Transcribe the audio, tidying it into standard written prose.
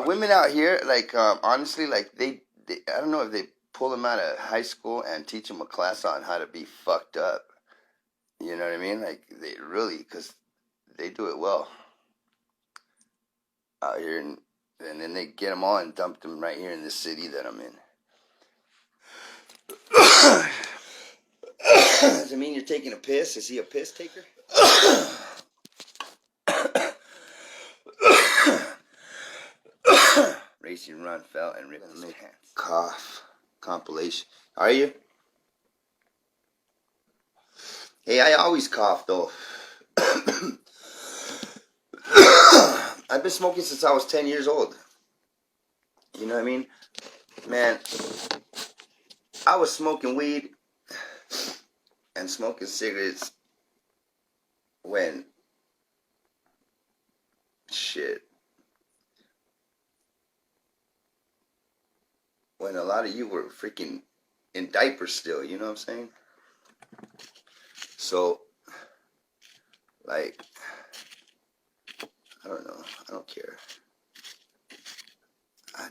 women out here, like, honestly, like, they, I don't know if they pull them out of high school and teach them a class on how to be fucked up. You know what I mean? Like, they really, because they do it well out here, and then they get them all and dump them right here in the city that I'm in. Does it mean you're taking a piss? Is he a piss taker? Racing, run, fell, and ripped his pants. Cough. Compilation. Are you? Hey, I always cough, though. I've been smoking since I was 10 years old. You know what I mean? Man, I was smoking weed and smoking cigarettes when, when a lot of you were freaking in diapers still, you know what I'm saying? So, like, I don't know. I don't care.